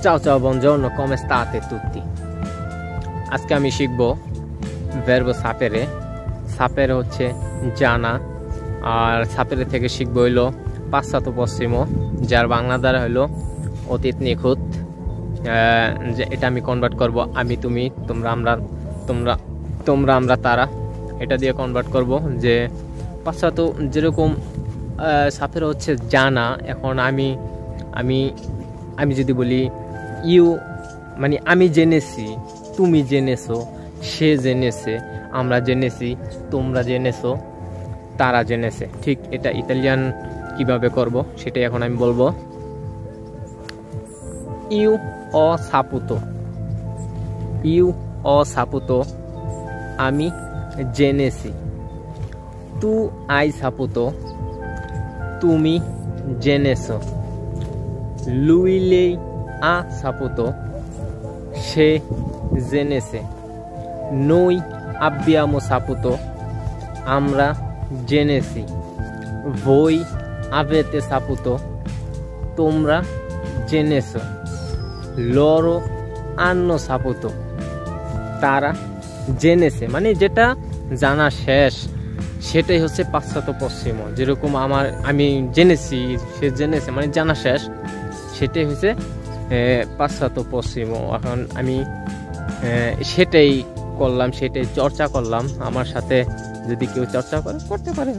Ciao ciao, buongiorno, come state tutti? আজকে আমি শিখব verbo sapere। sapere হচ্ছে জানা, আর sapere থেকে শিখব হইলো passato prossimo, যার বাংলা দ্বারা হইলো অতীত নিখুঁত। যে এটা আমি কনভার্ট করব আমি তুমি, তোমরা আমরা, তোমরা আমরা তারা, এটা দিয়ে কনভার্ট করব। যে passato যেরকম sapere হচ্ছে জানা, এখন আমি যদি বলি ইউ মানে আমি জেনেছি, তুমি জেনেছো, সে জেনেছে, আমরা জেনেছি, তোমরা জেনেছো, তারা জেনেছে। ঠিক এটা ইতালিয়ান কিভাবে করব সেটাই এখন আমি বলবো। ইউ ও সাপুতো, ইউ ও সাপুতো, আমি জেনেছি। তু আই সাপুতো, তুমি জেনেছো। lui lei ha saputo, সে জেনেছে। noi abbiamo saputo, আমরা জেনেছি। voi avete saputo, তোমরা জেনেছো। loro hanno saputo, তারা জেনেছে। মানে যেটা জানা শেষ সেটাই হচ্ছে passato prossimo। যেরকম আমি জেনেছি, সে জেনেছে, মানে জানা শেষ, সেটাই হচ্ছে passato prossimo। এখন আমি সেটাই করলাম, সেটাই চর্চা করলাম। আমার সাথে যদি কেউ চর্চা করতে পারে।